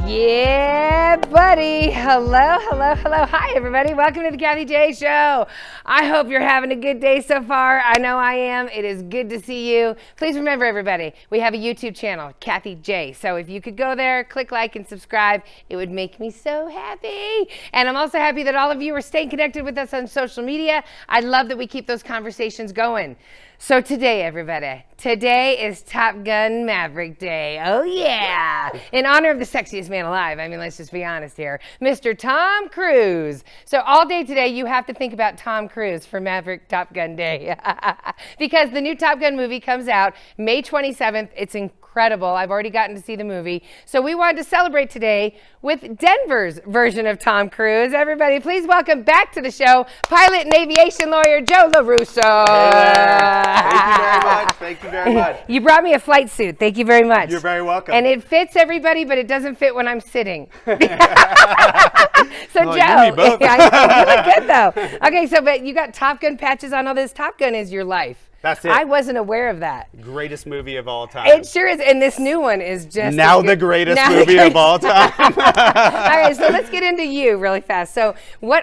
Yeah, buddy. Hello. Hi, everybody. Welcome to the Kathie J Show. I hope you're having a good day so far. I know I am. It is good to see you. Please remember, everybody, we have a YouTube channel, Kathie J. So if you could go there, click like and subscribe, it would make me so happy. And I'm also happy that all of you are staying connected with us on social media. I love that we keep those conversations going. So today, everybody, today is Top Gun Maverick Day. Oh, yeah. In honor of the sexiest man alive. I mean, let's just be honest here. Mr. Tom Cruise. So all day today, you have to think about Tom Cruise for Maverick Top Gun Day. Because the new Top Gun movie comes out May 27th. It's incredible. I've already gotten to see the movie. So we wanted to celebrate today with Denver's version of Tom Cruise. Everybody, please welcome back to the show, pilot and aviation lawyer, Joe LaRusso. Hey there. Thank you very much. Thank you very much. You brought me a flight suit. Thank you very much. You're very welcome. And it fits everybody, but it doesn't fit when I'm sitting. So well, Joe, you both. You look good though. Okay, so but you got Top Gun patches on all this. Top Gun is your life. That's it. I wasn't aware of that. Greatest movie of all time. It sure is, and this new one is just now the greatest movie of all time. All right, so let's get into you really fast. So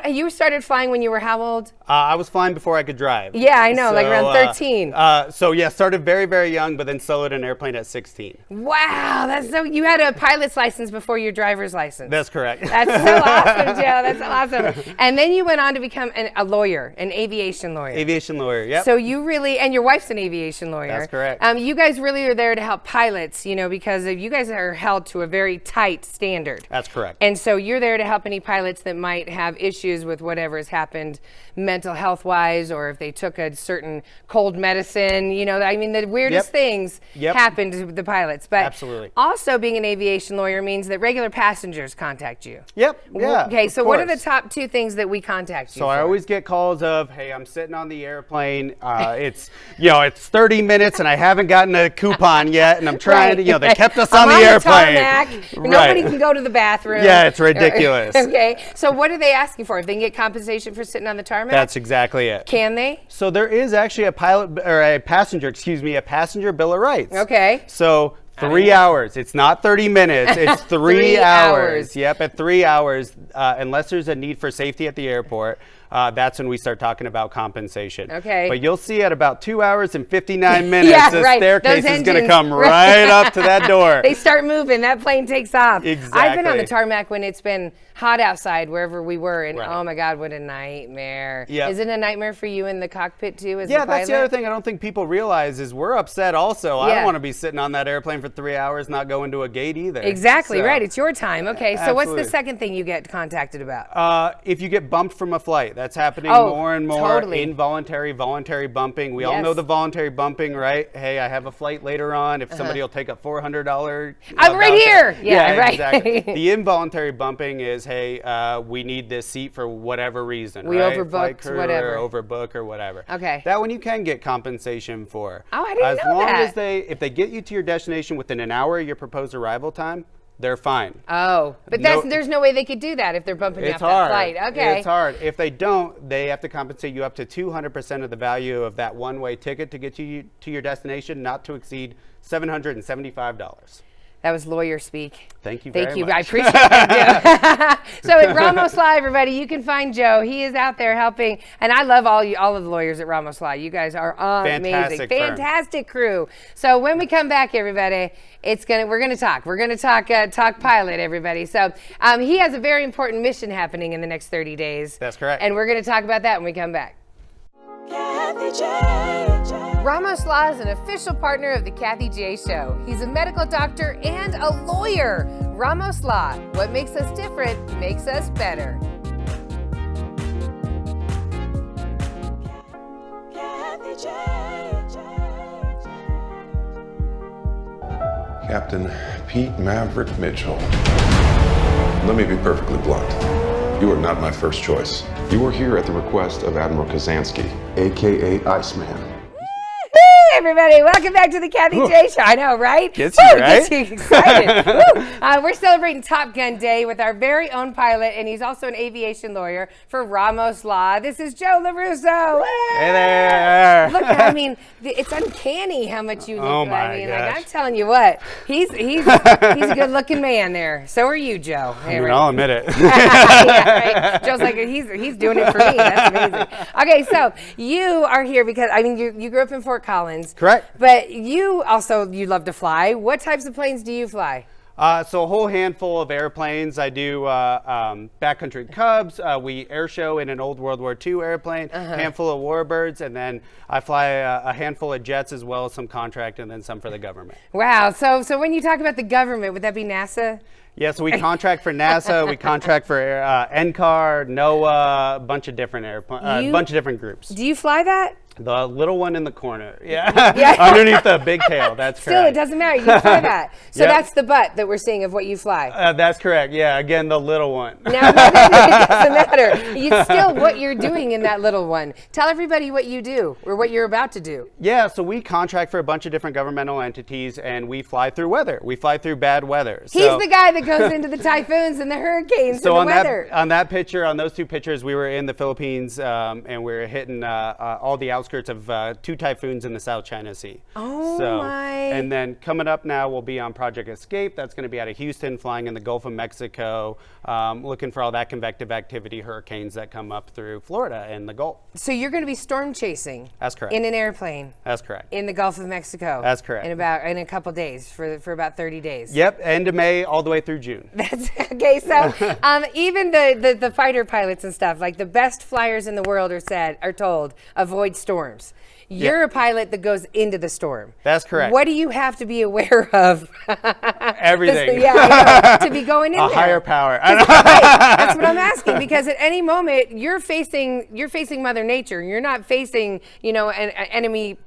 you started flying when you were how old? I was flying before I could drive. Yeah, I know, like around 13. So yeah, started very, very young, but then soloed an airplane at 16. Wow, you had a pilot's license before your driver's license. That's correct. That's so awesome, Joe. That's so awesome. And then you went on to become a lawyer, an aviation lawyer. Aviation lawyer, yep. So you really, and your wife's an aviation lawyer. That's correct. You guys really are there to help pilots, because you guys are held to a very tight standard. That's correct. And so you're there to help any pilots that might have issues with whatever has happened mental health wise, or if they took a certain cold medicine, the weirdest things happen to the pilots. But absolutely. Also being an aviation lawyer means that regular passengers contact you. Yep. Yeah. Okay, so what are the top two things that we contact you So for? I always get calls of, hey, I'm sitting on the airplane. It's 30 minutes and I haven't gotten a coupon yet, and I'm trying to, they kept us on the airplane. Tarmac. Nobody can go to the bathroom. Yeah, it's ridiculous. Okay, so what are they asking for? If they can get compensation for sitting on the tarmac? That's exactly it. Can they? So there is actually a passenger bill of rights. Okay. So 3 hours. It's not 30 minutes. It's 3 hours. Yep, at 3 hours, unless there's a need for safety at the airport, that's when we start talking about compensation. Okay. But you'll see at about 2 hours and 59 minutes, the staircase is going to come right up to that door. They start moving. That plane takes off. Exactly. I've been on the tarmac when it's been hot outside, wherever we were, and oh my God, what a nightmare. Yep. Is it a nightmare for you in the cockpit too as a pilot? That's the other thing I don't think people realize is we're upset also. I don't want to be sitting on that airplane for 3 hours not going to a gate either. Exactly, right. It's your time. Okay, so absolutely. What's the second thing you get contacted about? If you get bumped from a flight, that's happening more and more. Totally. Involuntary, voluntary bumping. We all know the voluntary bumping, right? Hey, I have a flight later on. If somebody will take a $400 I'm right here. Yeah, right. Exactly. The involuntary bumping is, hey, we need this seat for whatever reason. We right? overbooked, crew whatever. Or overbook or whatever. Okay. That one you can get compensation for. Oh, I didn't know that. As long as if they get you to your destination within an hour of your proposed arrival time, they're fine. Oh, but there's no way they could do that if they're bumping you off that flight. Okay. It's hard. If they don't, they have to compensate you up to 200% of the value of that one-way ticket to get you to your destination, not to exceed $775. That was lawyer speak. Thank you very much. I appreciate that, Joe. So at Ramos Law, everybody, you can find Joe. He is out there helping, and I love all of the lawyers at Ramos Law. You guys are amazing, fantastic crew. So when we come back, everybody, we're gonna talk. We're gonna talk pilot, everybody. So he has a very important mission happening in the next 30 days. That's correct. And we're gonna talk about that when we come back. Kathie J. Ramos Law is an official partner of the Kathie J Show. He's a medical doctor and a lawyer. Ramos Law, what makes us different makes us better. Kathie J. Captain Pete Maverick Mitchell. Let me be perfectly blunt. You are not my first choice. You are here at the request of Admiral Kazansky, aka Iceman. everybody. Welcome back to the Kathie J Show. I know, right? Gets you, right? Gets you excited. We're celebrating Top Gun Day with our very own pilot, and he's also an aviation lawyer for Ramos Law. This is Joe LaRusso. Hey there. Look, I mean, it's uncanny how much you look. Oh my I mean, gosh. like I'm telling you what, he's a good-looking man there. So are you, Joe. I mean, I'll admit it. Yeah, right? Joe's like, he's doing it for me. That's amazing. Okay, so you are here because, I mean, you grew up in Fort Collins. Correct. But you love to fly. What types of planes do you fly? So a whole handful of airplanes. I do backcountry Cubs. We air show in an old World War II airplane, handful of warbirds, and then I fly a handful of jets as well as some contract and then some for the government. Wow. So when you talk about the government, would that be NASA? Yeah, so we contract for NASA, we contract for NCAR, NOAA, a bunch of different bunch of different groups. Do you fly that? The little one in the corner, yeah. Underneath the big tail, that's Still, correct. it doesn't matter, you can fly that. So Yep. that's the butt that we're seeing of what you fly. That's correct, yeah, again, the little one. No, it doesn't matter. It's still what you're doing in that little one. Tell everybody what you do, or what you're about to do. Yeah, so we contract for a bunch of different governmental entities, and we fly through weather. We fly through bad weather. He's the guy that goes into the typhoons and the hurricanes and the weather. On that picture, on those two pictures, we were in the Philippines, and we were hitting all the outskirts of 2 typhoons in the South China Sea. Oh my. And then coming up now, we'll be on Project Escape. That's going to be out of Houston, flying in the Gulf of Mexico, looking for all that convective activity, hurricanes that come up through Florida and the Gulf. So you're going to be storm chasing. That's correct. In an airplane. That's correct. In the Gulf of Mexico. That's correct. In a couple days, for about 30 days. Yep, end of May all the way through June. That's okay. So even the fighter pilots and stuff, like the best flyers in the world are told avoid storms. You're a pilot that goes into the storm. That's correct. What do you have to be aware of? Everything. I know, to be going in A there. higher power. That's what I'm asking, because at any moment you're facing Mother Nature. You're not facing an enemy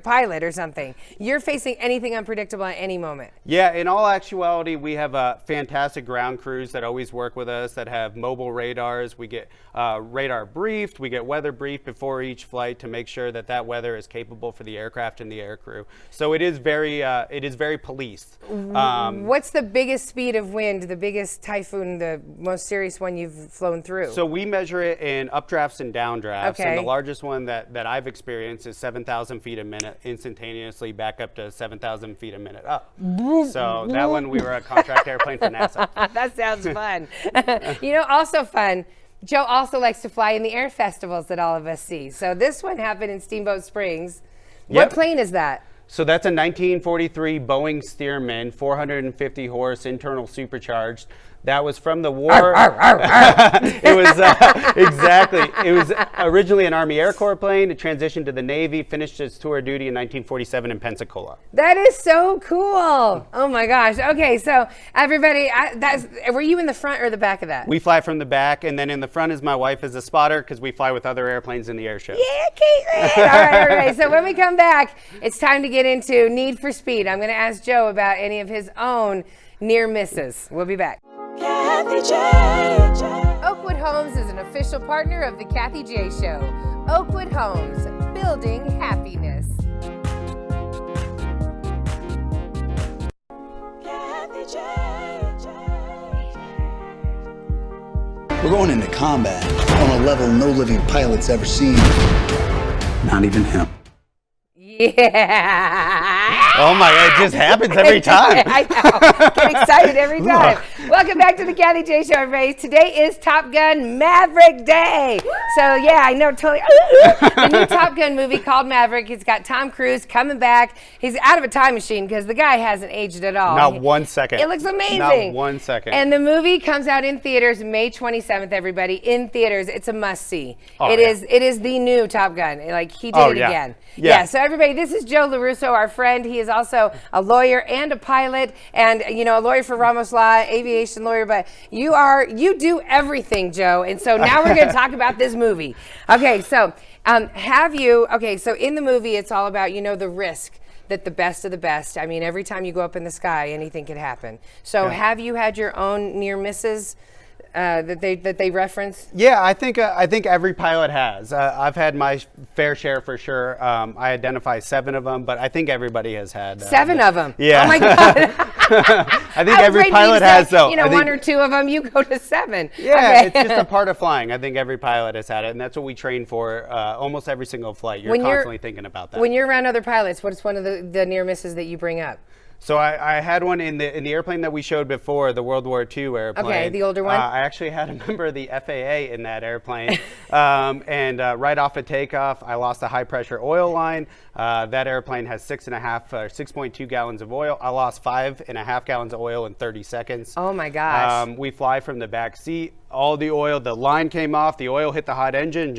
pilot or something. You're facing anything unpredictable at any moment. Yeah, in all actuality, we have fantastic ground crews that always work with us, that have mobile radars. We get radar briefed, we get weather briefed before each flight to make sure that weather is capable for the aircraft and the air crew. So it is very policed. What's the biggest speed of wind, the biggest typhoon, the most serious one you've flown through? So we measure it in updrafts and downdrafts. Okay. And the largest one that I've experienced is 7,000 feet a minute, instantaneously back up to 7,000 feet a minute up. So that one, we were a contract airplane for NASA. That sounds fun. Also fun. Joe also likes to fly in the air festivals that all of us see. So this one happened in Steamboat Springs. What plane is that? So that's a 1943 Boeing Stearman, 450 horse, internal supercharged. That was from the war. It was exactly. It was originally an Army Air Corps plane. It transitioned to the Navy, finished its tour of duty in 1947 in Pensacola. That is so cool. Oh my gosh. Okay, so everybody, were you in the front or the back of that? We fly from the back, and then in the front is my wife as a spotter, because we fly with other airplanes in the air show. Yeah, Caitlin. All right, everybody. So when we come back, it's time to get into Need for Speed. I'm going to ask Joe about any of his own near misses. We'll be back. Kathie J. Oakwood Homes is an official partner of the Kathie J Show. Oakwood Homes, building happiness. Kathie J. We're going into combat on a level no living pilot's ever seen. Not even him. Yeah. Oh my God, it just happens every time. I know. Get excited every time. Welcome back to the Kathie J Show, everybody. Today is Top Gun Maverick Day. So yeah, I know, totally. The new Top Gun movie called Maverick. It's got Tom Cruise coming back. He's out of a time machine because the guy hasn't aged at all. Not 1 second. It looks amazing. Not 1 second. And the movie comes out in theaters May 27th, everybody. In theaters. It's a must-see. Oh, It is the new Top Gun. Like, he did it again. Yeah. So everybody, this is Joe LaRusso, our friend. He is also a lawyer and a pilot, and a lawyer for Ramos Law, aviation lawyer. But you do everything, Joe. And so now we're going to talk about this movie. Okay, so so in the movie, it's all about the risk that the best of the best. I mean, every time you go up in the sky, anything could happen. So have you had your own near misses that they reference? Yeah, I think every pilot has. I've had my fair share for sure. I identify 7 of them, but I think everybody has had 7 of them. Yeah. Oh my God. I think every pilot has though. You know, 1 or 2 of them, you go to 7. Yeah, okay. It's just a part of flying. I think every pilot has had it, and that's what we train for. Almost every single flight, you're constantly thinking about that. When you're around other pilots, what's one of the near misses that you bring up? So I had one in the airplane that we showed before, the World War II airplane. Okay, the older one. I actually had a member of the FAA in that airplane, and right off of takeoff, I lost a high pressure oil line. That airplane has 6.2 gallons of oil. I lost 5.5 gallons of oil in 30 seconds. Oh my gosh! We fly from the back seat. All the oil, the line came off. The oil hit the hot engine.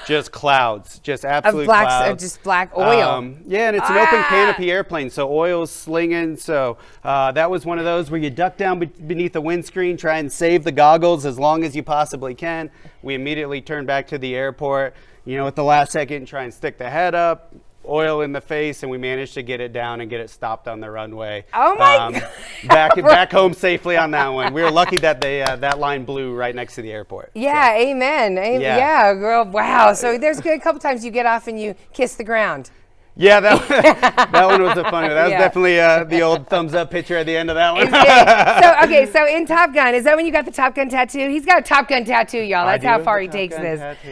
Just clouds, just absolute clouds. Just black oil. Yeah, and it's an open canopy airplane, so oil's slinging. So that was one of those where you duck down beneath the windscreen, try and save the goggles as long as you possibly can. We immediately turn back to the airport, at the last second, try and stick the head up. Oil in the face, and we managed to get it down and get it stopped on the runway. Oh my God. Back home safely on that one. We were lucky that that line blew right next to the airport. Yeah, so. Amen. Yeah, girl. Wow. So there's a couple times you get off and you kiss the ground. Yeah, that one was a funny one. That was definitely the old thumbs up picture at the end of that one. So in Top Gun, is that when you got the Top Gun tattoo? He's got a Top Gun tattoo, y'all. That's how far he takes this. So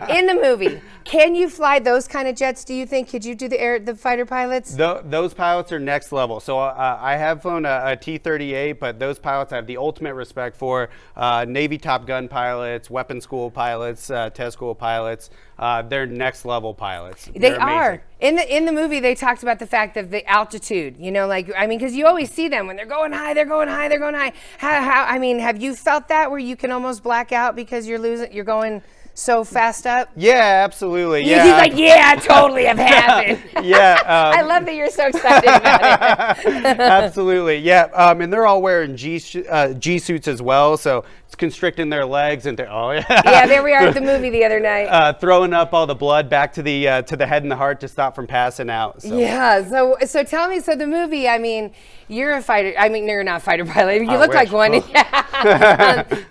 in the movie, can you fly those kind of jets, do you think? Could you do the fighter pilots? Those pilots are next level. So I have flown a T-38, but those pilots I have the ultimate respect for. Navy Top Gun pilots, weapons school pilots, test school pilots. They're next level pilots. They are. In the movie, they talked about the fact of the altitude, because you always see them when they're going high, they're going high, they're going high. Have you felt that where you can almost black out because you're going so fast up? Yeah, absolutely. Yeah. He's like, yeah, totally have happened. Yeah. I love that you're so excited about it. Absolutely. Yeah. And they're all wearing G suits as well. So it's constricting their legs and yeah, there we are at the movie the other night. Throwing up all the blood back to the head and the heart to stop from passing out. So. Yeah. So tell me, the movie, you're a fighter. You're not a fighter pilot. You look like one.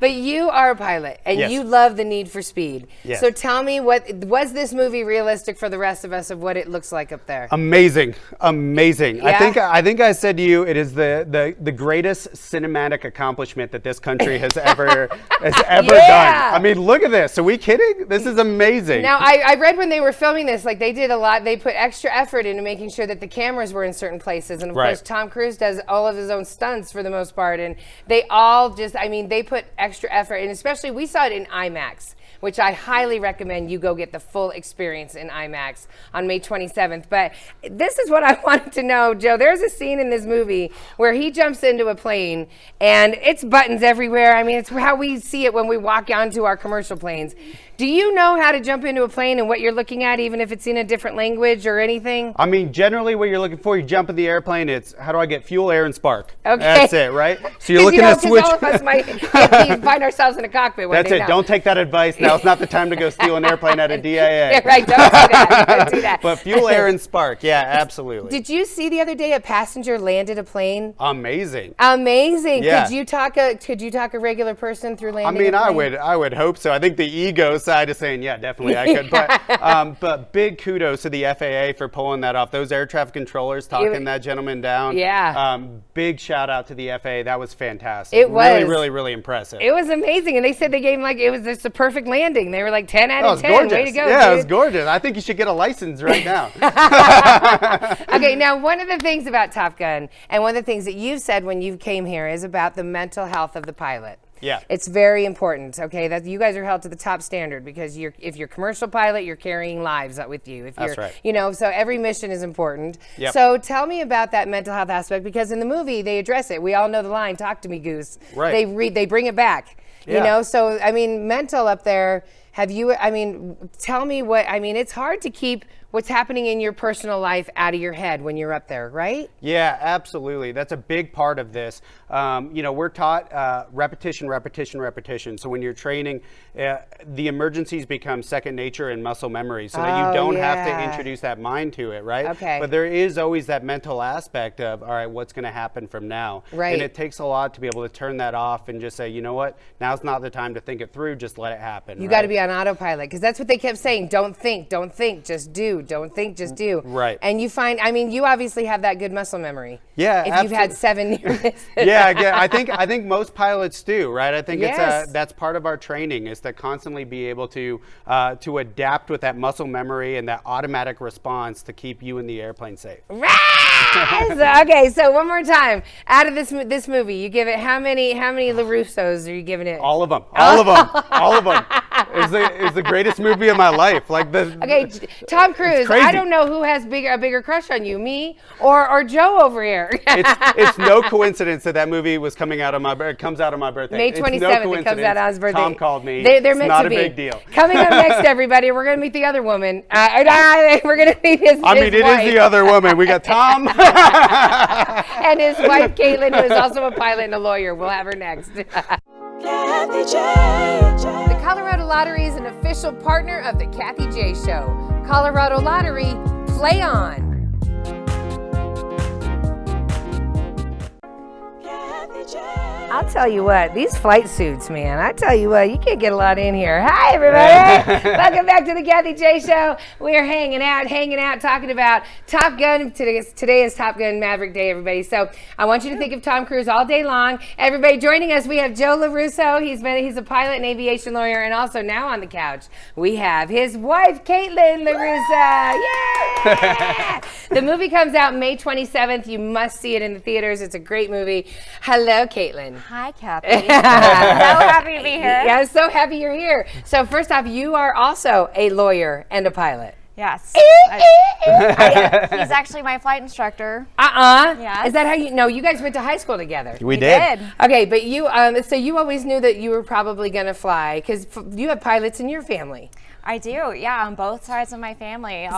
But you are a pilot, and yes. you love the Need for Speed. Yes. So tell me, was this movie realistic for the rest of us of what it looks like up there? Amazing. Yeah? I think I said to you, it is the greatest cinematic accomplishment that this country has ever done. Look at this. Are we kidding? This is amazing. Now, I read when they were filming this, they did a lot. They put extra effort into making sure that the cameras were in certain places, and of course, Tom Cruise does all of his own stunts for the most part, and they all they put extra effort, and especially we saw it in IMAX, which I highly recommend you go get the full experience in IMAX on May 27th. But this is what I wanted to know, Joe. There's a scene in this movie where he jumps into a plane and it's buttons everywhere. It's how we see it when we walk onto our commercial planes. Do you know how to jump into a plane and what you're looking at, even if it's in a different language or anything? Generally what you're looking for, you jump in the airplane, it's how do I get fuel, air, and spark? Okay. That's it, right? So you're looking at switch. All of us might find ourselves in a cockpit one That's day it. now. Don't take that advice now. It's not the time to go steal an airplane at a DIA. Yeah, right. Don't do that. Don't do that. But fuel, air, and spark. Yeah, absolutely. Did you see the other day a passenger landed a plane? Amazing. Yeah. Could you talk a regular person through landing a plane? I would hope so. I think the ego side is saying, yeah, definitely I could. But big kudos to the FAA for pulling that off. Those air traffic controllers talking that gentleman down. Yeah. Big shout out to the FAA. That was fantastic. It was. Really, really, really impressive. It was amazing. And they said they gave him it was just a perfect landing. They were 10 out of 10. Gorgeous. Way to go, yeah, dude. It was gorgeous. I think you should get a license right now. Okay, now one of the things about Top Gun, and one of the things that you've said when you came here, is about the mental health of the pilot. Yeah. It's very important, okay, that you guys are held to the top standard, because if you're a commercial pilot, you're carrying lives with you. That's right. So every mission is important. Yep. So tell me about that mental health aspect, because in the movie they address it. We all know the line, "Talk to me, Goose." Right. They bring it back. Yeah. So mental up there. Have you? Tell me what. It's hard to keep what's happening in your personal life out of your head when you're up there, right? Yeah, absolutely. That's a big part of this. We're taught repetition, repetition, repetition. So when you're training, the emergencies become second nature and muscle memory, so that you don't have to introduce that mind to it, right? Okay. But there is always that mental aspect of, all right, what's going to happen from now? Right. And it takes a lot to be able to turn that off and just say, you know what, now's not the time to think it through, just let it happen. You got to be on autopilot, because that's what they kept saying. Don't think, just do. Don't think, just do. Right. And you find, I mean, you obviously have that good muscle memory. Yeah, if you've had 7 near misses. Yeah, I think most pilots do, right? I think Yes. that's part of our training, is to constantly be able to adapt with that muscle memory and that automatic response to keep you in the airplane safe. Okay, so one more time. Out of this movie, you give it how many LaRussos are you giving it? All of them. All of them. All of them. It's the greatest movie of my life. Okay, Tom Cruise. I don't know who has a bigger crush on you, me or Joe over here. It's no coincidence that movie comes out on my birthday. May 27th, it comes out on his birthday. Tom called me. They're meant not to a be. big deal. Coming up next, everybody, we're going to meet the other woman. We're going to meet his it wife. is the other woman. We got Tom. And his wife, Caitlin, who is also a pilot and a lawyer. We'll have her next. Kathie J. The Colorado Lottery is an official partner of the Kathie J Show. Colorado Lottery, play on. Kathie J. I'll tell you what, these flight suits, man, I tell you what, you can't get a lot in here. Hi, everybody. Welcome back to the Kathie J Show. We're hanging out, talking about Top Gun. Today is Top Gun Maverick Day, everybody. So I want you to think of Tom Cruise all day long. Everybody joining us, we have Joe LaRusso. He's a pilot and aviation lawyer, and also now on the couch, we have his wife, Caitlin LaRusso. Yeah! The movie comes out May 27th. You must see it in the theaters. It's a great movie. Hello, Caitlin. Hi, Kathy. So happy to be here. Yeah, I'm so happy you're here. So first off, you are also a lawyer and a pilot. Yes. He's actually my flight instructor. Yes. Is that how you know? You guys went to high school together. We did. Okay, but you, so you always knew that you were probably going to fly, because you have pilots in your family. I do, yeah, on both sides of my family.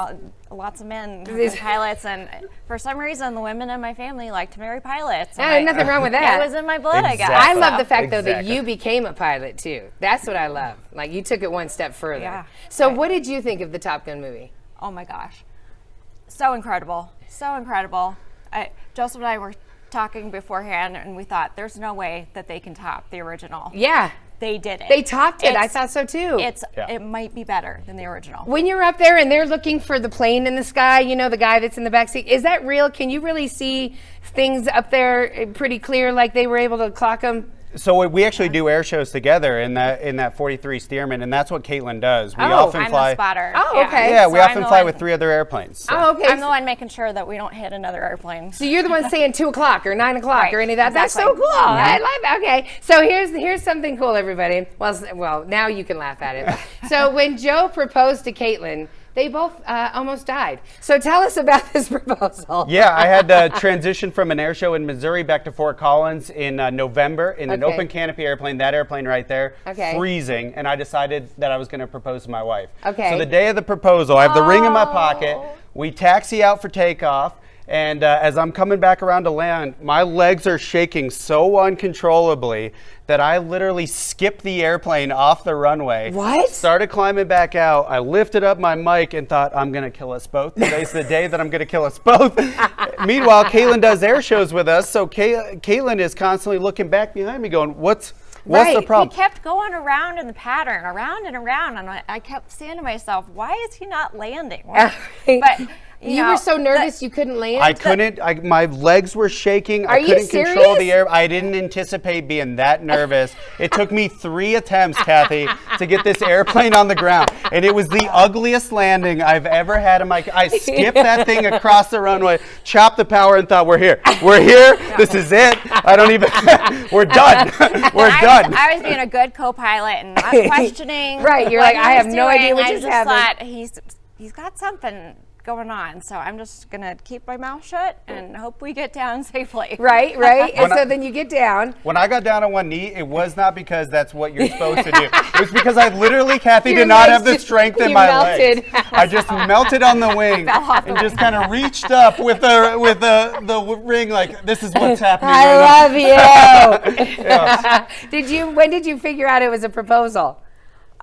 Lots of men have been pilots, and for some reason, the women in my family like to marry pilots. There's nothing wrong with that. It was in my blood, I guess. I love the fact, though, that Exactly. you became a pilot, too. That's what I love. Like, you took it one step further. Yeah. So what did you think of the Top Gun movie? Oh my gosh, so incredible, so incredible. Joseph and I were talking beforehand, and we thought there's no way that they can top the original. Yeah. They did it. They topped it. I thought so, too. It might be better than the original. When you're up there and they're looking for the plane in the sky, you know, the guy that's in the back seat, is that real? Can you really see things up there pretty clear, like they were able to clock them? So we actually do air shows together in that 43 Stearman, and that's what Caitlin does. We Oh, often I'm fly. the spotter. Oh, okay. Yeah, So we I'm often the fly one- with 3 other airplanes. So. Oh, okay. I'm the one making sure that we don't hit another airplane. So you're the one saying 2 o'clock or 9 o'clock Right, or any of that. That's so exactly. cool. I love that. Okay. So here's something cool, everybody. Well, now you can laugh at it. So when Joe proposed to Caitlin, they both almost died. So tell us about this proposal. Yeah, I had to transition from an air show in Missouri back to Fort Collins in November in an Okay. open canopy airplane, that airplane right there, Okay. freezing, and I decided that I was going to propose to my wife. Okay. So the day of the proposal, I have the ring in my pocket, we taxi out for takeoff, and as I'm coming back around to land, my legs are shaking so uncontrollably that I literally skipped the airplane off the runway. What? Started climbing back out. I lifted up my mic and thought, I'm going to kill us both. Today's the day that I'm going to kill us both. Meanwhile, Caitlin does air shows with us, so Caitlin is constantly looking back behind me going, what's Right. the He problem? kept going around in the pattern, around and around, and I kept saying to myself, why is he not landing? But you were so nervous you couldn't land? I couldn't. My legs were shaking. Are I you couldn't control serious? the air. I didn't anticipate being that nervous. It took me 3 attempts, Kathy, to get this airplane on the ground, and it was the ugliest landing I've ever had in my. I skipped that thing across the runway, chopped the power, and thought, "We're here. We're here. This is it. I don't even. We're done. We're done." I was being a good co-pilot and not questioning. Right, you're what like, he I was have no idea doing. what I just just happened. thought he's got something going on. So I'm just going to keep my mouth shut and hope we get down safely. Right. And so then you get down. When I got down on one knee, it was not because that's what you're supposed to do. It was because I literally, Kathie, Your did not legs have the just- strength in you my melted. legs. I just melted on the wing and just kind of reached up with the ring like, this is what's happening. I love you. When did you figure out it was a proposal?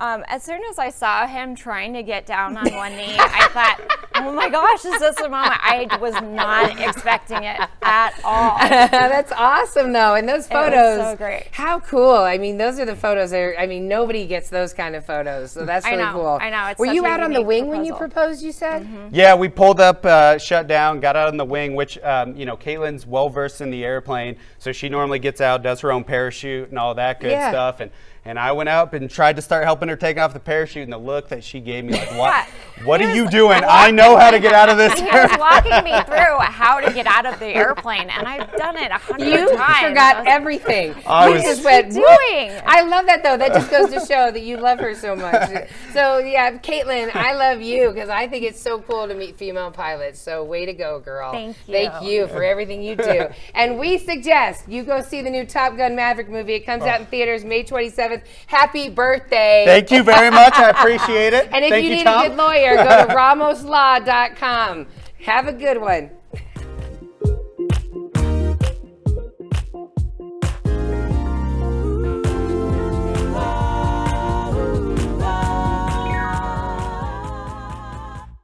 As soon as I saw him trying to get down on one knee, I thought, oh my gosh, is this the moment? I was not expecting it at all. That's awesome, though. And those photos, so great. How cool. I mean, those are the photos nobody gets those kind of photos. So that's really cool. I know. It's Were such you a out on the unique wing when you proposal. proposed, you said? Yeah, we pulled up, shut down, got out on the wing, which, Caitlin's well-versed in the airplane, so she normally gets out, does her own parachute and all that good stuff. And I went up and tried to start helping her take off the parachute, and the look that she gave me, like, what are you doing? I know how to get out of this. He was walking me through how to get out of the airplane, and I've done it 100 You times. forgot everything. I was- just went, What are you doing? I love that, though. That just goes to show that you love her so much. So, yeah, Caitlin, I love you because I think it's so cool to meet female pilots. So, way to go, girl. Thank you. Thank you for everything you do. And we suggest you go see the new Top Gun Maverick movie. It comes out in theaters May 27th. Happy birthday. Thank you very much. I appreciate it. And if Thank you need Tom. a good lawyer, go to ramoslaw.com. Have a good one.